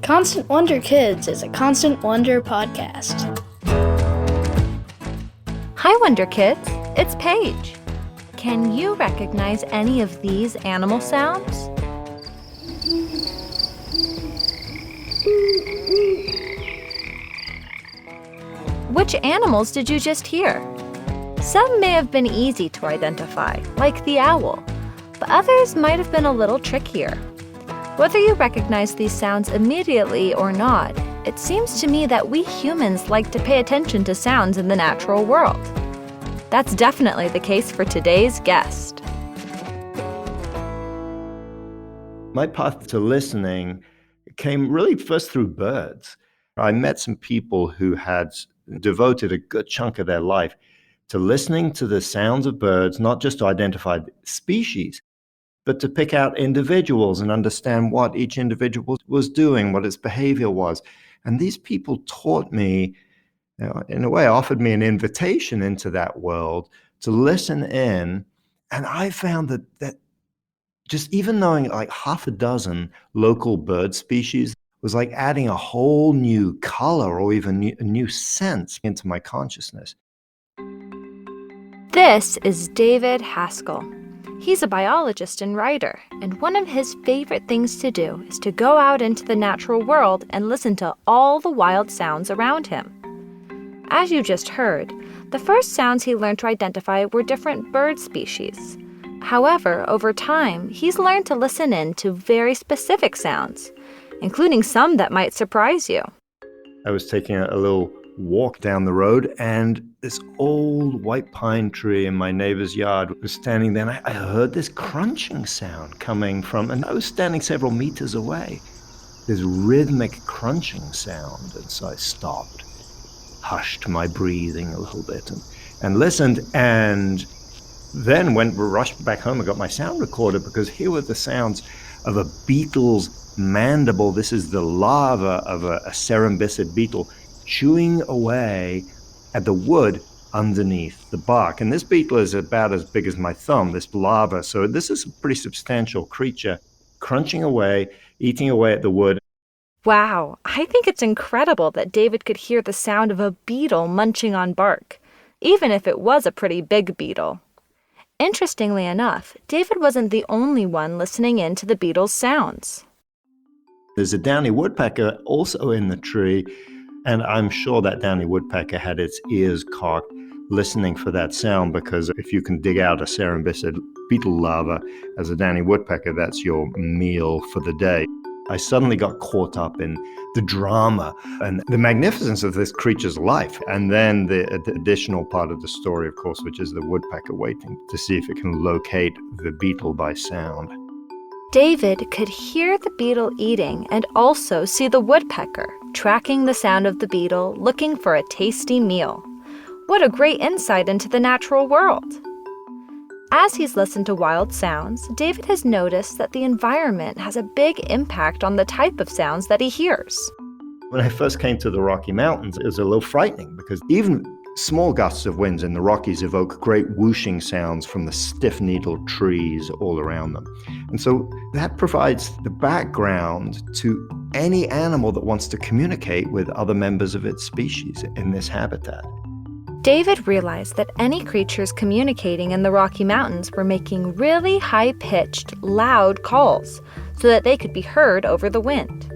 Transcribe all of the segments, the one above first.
Constant Wonder Kids is a Constant Wonder podcast. Hi, Wonder Kids. It's Paige. Can you recognize any of these animal sounds? Which animals did you just hear? Some may have been easy to identify, like the owl, but others might have been a little trickier. Whether you recognize these sounds immediately or not, it seems to me that we humans like to pay attention to sounds in the natural world. That's definitely the case for today's guest. My path to listening came really first through birds. I met some people who had devoted a good chunk of their life to listening to the sounds of birds, not just to identify species, but to pick out individuals and understand what each individual was doing, what its behavior was. And these people taught me, in a way, offered me an invitation into that world to listen in. And I found that just even knowing like half a dozen local bird species was like adding a whole new color or even a new sense into my consciousness. This is David Haskell. He's a biologist and writer, and one of his favorite things to do is to go out into the natural world and listen to all the wild sounds around him. As you just heard, the first sounds he learned to identify were different bird species. However, over time, he's learned to listen in to very specific sounds, including some that might surprise you. I was taking a little walk down the road, and this old white pine tree in my neighbor's yard was standing there, and I heard this crunching sound coming from, and I was standing several meters away, this rhythmic crunching sound. And so I stopped, hushed my breathing a little bit, and listened, and then rushed back home and got my sound recorder, because here were the sounds of a beetle's mandible. This is the larva of a cerambycid beetle chewing away at the wood underneath the bark. And this beetle is about as big as my thumb, this larva. So this is a pretty substantial creature, crunching away, eating away at the wood. Wow, I think it's incredible that David could hear the sound of a beetle munching on bark, even if it was a pretty big beetle. Interestingly enough, David wasn't the only one listening in to the beetle's sounds. There's a downy woodpecker also in the tree, and I'm sure that downy woodpecker had its ears cocked listening for that sound, because if you can dig out a cerambycid beetle larva as a downy woodpecker, that's your meal for the day. I suddenly got caught up in the drama and the magnificence of this creature's life. And then the additional part of the story, of course, which is the woodpecker waiting to see if it can locate the beetle by sound. David could hear the beetle eating and also see the woodpecker tracking the sound of the beetle, looking for a tasty meal. What a great insight into the natural world! As he's listened to wild sounds, David has noticed that the environment has a big impact on the type of sounds that he hears. When I first came to the Rocky Mountains, it was a little frightening, because even small gusts of winds in the Rockies evoke great whooshing sounds from the stiff-needled trees all around them. And so that provides the background to any animal that wants to communicate with other members of its species in this habitat. David realized that any creatures communicating in the Rocky Mountains were making really high-pitched, loud calls so that they could be heard over the wind.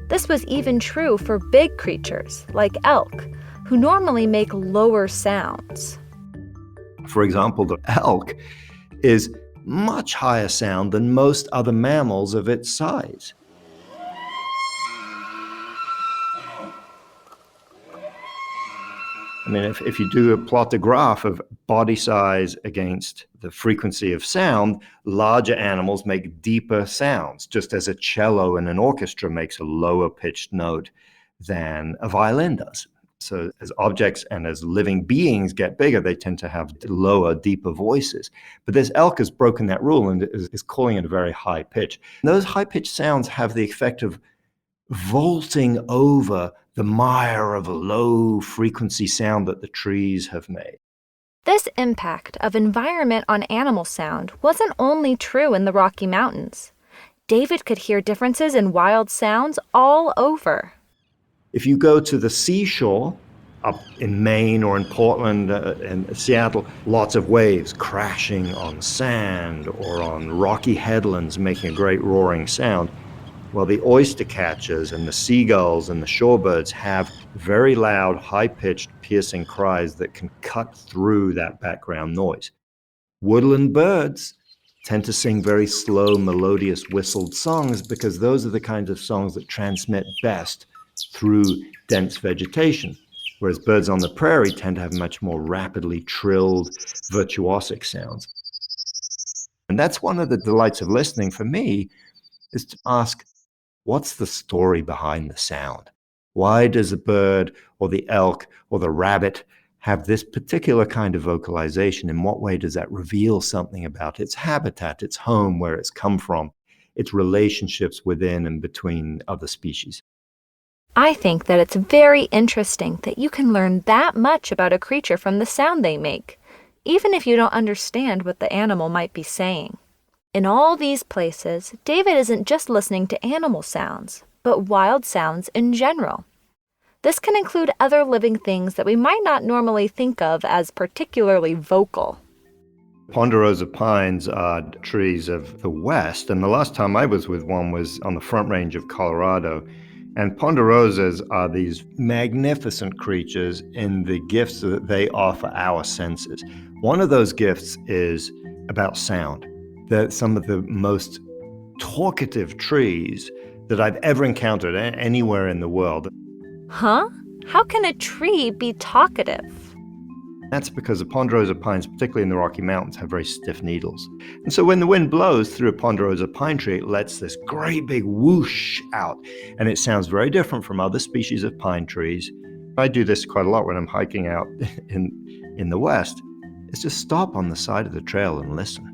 This was even true for big creatures like elk, who normally make lower sounds. For example, the elk is much higher sound than most other mammals of its size. I mean, if you plot a graph of body size against the frequency of sound, larger animals make deeper sounds, just as a cello in an orchestra makes a lower pitched note than a violin does. So as objects and as living beings get bigger, they tend to have lower, deeper voices. But this elk has broken that rule and is calling it a very high pitch. And those high-pitched sounds have the effect of vaulting over the mire of a low-frequency sound that the trees have made. This impact of environment on animal sound wasn't only true in the Rocky Mountains. David could hear differences in wild sounds all over. If you go to the seashore, up in Maine or in Portland and Seattle, lots of waves crashing on sand or on rocky headlands making a great roaring sound. Well, the oyster catchers and the seagulls and the shorebirds have very loud, high-pitched, piercing cries that can cut through that background noise. Woodland birds tend to sing very slow, melodious, whistled songs because those are the kinds of songs that transmit best through dense vegetation, whereas birds on the prairie tend to have much more rapidly trilled, virtuosic sounds. And that's one of the delights of listening for me, is to ask, what's the story behind the sound? Why does the bird or the elk or the rabbit have this particular kind of vocalization? In what way does that reveal something about its habitat, its home, where it's come from, its relationships within and between other species? I think that it's very interesting that you can learn that much about a creature from the sound they make, even if you don't understand what the animal might be saying. In all these places, David isn't just listening to animal sounds, but wild sounds in general. This can include other living things that we might not normally think of as particularly vocal. Ponderosa pines are trees of the West, and the last time I was with one was on the Front Range of Colorado. And ponderosas are these magnificent creatures in the gifts that they offer our senses. One of those gifts is about sound. They're some of the most talkative trees that I've ever encountered anywhere in the world. Huh? How can a tree be talkative? That's because the ponderosa pines, particularly in the Rocky Mountains, have very stiff needles. And so when the wind blows through a ponderosa pine tree, it lets this great big whoosh out. And it sounds very different from other species of pine trees. I do this quite a lot when I'm hiking out in the West, is to stop on the side of the trail and listen.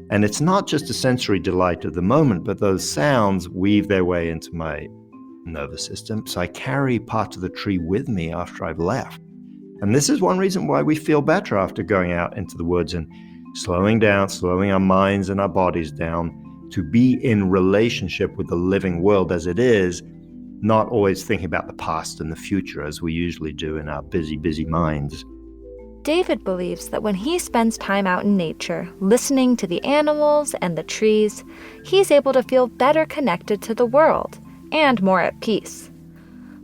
And it's not just a sensory delight of the moment, but those sounds weave their way into my nervous system. So I carry parts of the tree with me after I've left. And this is one reason why we feel better after going out into the woods and slowing down, slowing our minds and our bodies down to be in relationship with the living world as it is, not always thinking about the past and the future as we usually do in our busy, busy minds. David believes that when he spends time out in nature, listening to the animals and the trees, he's able to feel better connected to the world and more at peace.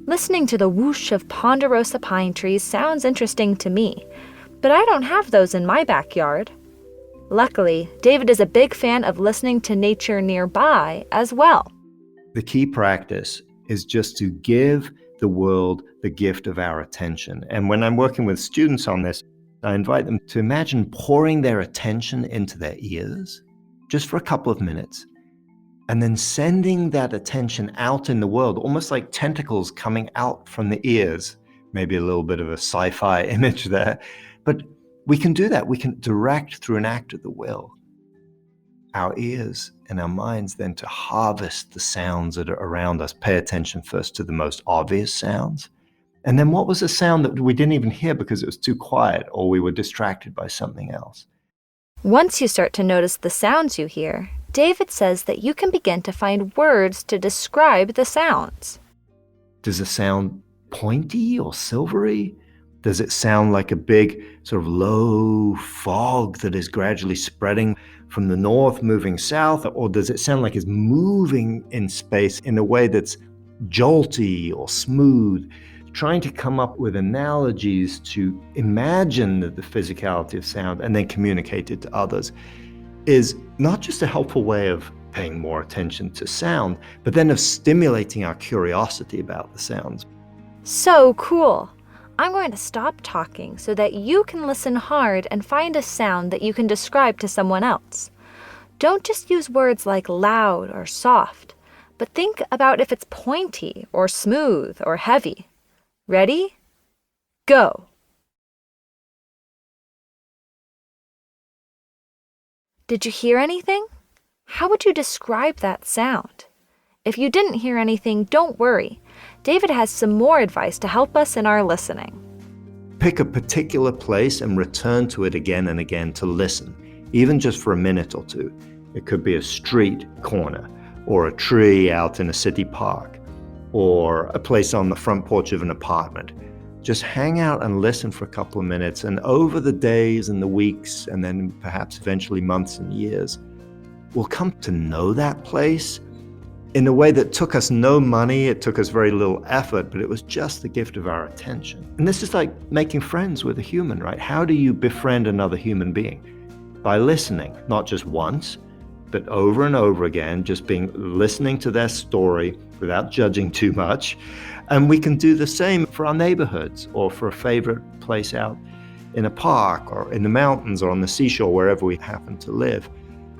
Listening to the whoosh of ponderosa pine trees sounds interesting to me, but I don't have those in my backyard. Luckily, David is a big fan of listening to nature nearby as well. The key practice is just to give the world the gift of our attention. And when I'm working with students on this, I invite them to imagine pouring their attention into their ears just for a couple of minutes, and then sending that attention out in the world, almost like tentacles coming out from the ears. Maybe a little bit of a sci-fi image there, but we can do that. We can direct through an act of the will our ears and our minds then to harvest the sounds that are around us. Pay attention first to the most obvious sounds. And then what was a sound that we didn't even hear because it was too quiet or we were distracted by something else? Once you start to notice the sounds you hear, David says that you can begin to find words to describe the sounds. Does it sound pointy or silvery? Does it sound like a big sort of low fog that is gradually spreading from the north, moving south? Or does it sound like it's moving in space in a way that's jolty or smooth? Trying to come up with analogies to imagine the physicality of sound and then communicate it to others is not just a helpful way of paying more attention to sound, but then of stimulating our curiosity about the sounds. So cool! I'm going to stop talking so that you can listen hard and find a sound that you can describe to someone else. Don't just use words like loud or soft, but think about if it's pointy or smooth or heavy. Ready? Go! Did you hear anything? How would you describe that sound? If you didn't hear anything, don't worry. David has some more advice to help us in our listening. Pick a particular place and return to it again and again to listen, even just for a minute or two. It could be a street corner, or a tree out in a city park, or a place on the front porch of an apartment. Just hang out and listen for a couple of minutes, and over the days and the weeks, and then perhaps eventually months and years, we'll come to know that place in a way that took us no money, it took us very little effort, but it was just the gift of our attention. And this is like making friends with a human, right? How do you befriend another human being? By listening, not just once, but over and over again, just listening to their story without judging too much. And we can do the same for our neighborhoods or for a favorite place out in a park or in the mountains or on the seashore, wherever we happen to live,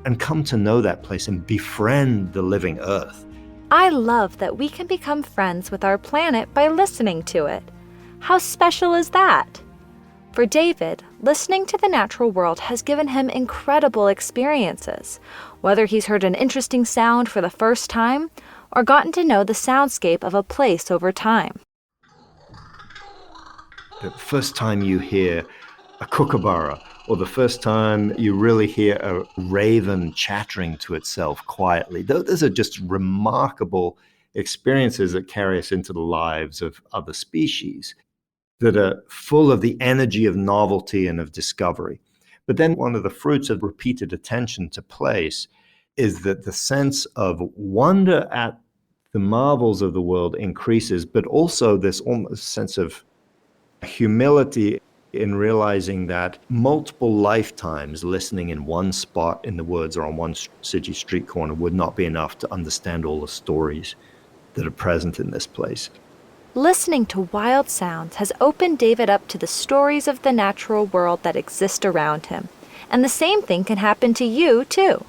and come to know that place and befriend the living earth. I love that we can become friends with our planet by listening to it. How special is that? For David, listening to the natural world has given him incredible experiences, whether he's heard an interesting sound for the first time or gotten to know the soundscape of a place over time. The first time you hear a kookaburra, or the first time you really hear a raven chattering to itself quietly, those are just remarkable experiences that carry us into the lives of other species that are full of the energy of novelty and of discovery. But then one of the fruits of repeated attention to place is that the sense of wonder at the marvels of the world increases, but also this almost sense of humility in realizing that multiple lifetimes listening in one spot in the woods or on one city street corner would not be enough to understand all the stories that are present in this place. Listening to wild sounds has opened David up to the stories of the natural world that exist around him. And the same thing can happen to you, too.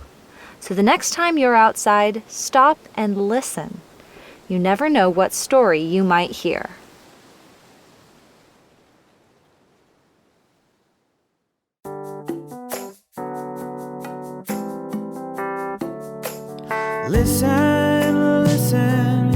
So the next time you're outside, stop and listen. You never know what story you might hear. Listen, listen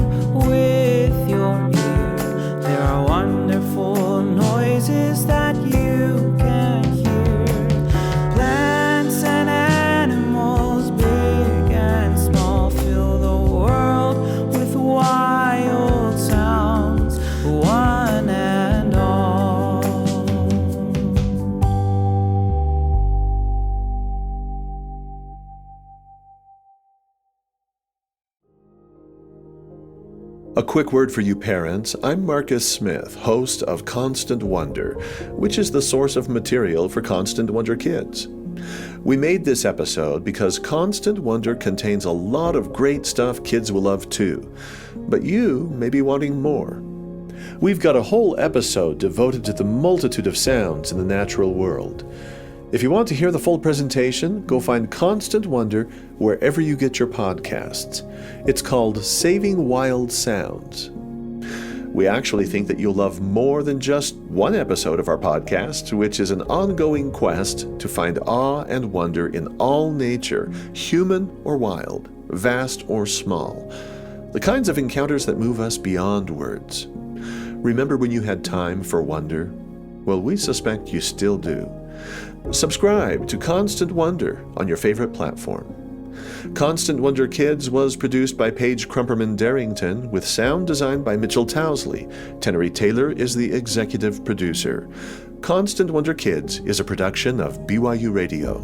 with your ear. There are wonderful noises that you can hear. Plants and animals, big and small, fill the world with wild sounds, one and all. A quick word for you parents. I'm Marcus Smith, host of Constant Wonder, which is the source of material for Constant Wonder Kids. We made this episode because Constant Wonder contains a lot of great stuff kids will love too, but you may be wanting more. We've got a whole episode devoted to the multitude of sounds in the natural world. If you want to hear the full presentation, go find Constant Wonder wherever you get your podcasts. It's called Saving Wild Sounds. We actually think that you'll love more than just one episode of our podcast, which is an ongoing quest to find awe and wonder in all nature, human or wild, vast or small. The kinds of encounters that move us beyond words. Remember when you had time for wonder? Well, we suspect you still do. Subscribe to Constant Wonder on your favorite platform. Constant Wonder Kids was produced by Paige Crumperman Darrington with sound designed by Mitchell Towsley. Tenery Taylor is the executive producer. Constant Wonder Kids is a production of BYU Radio.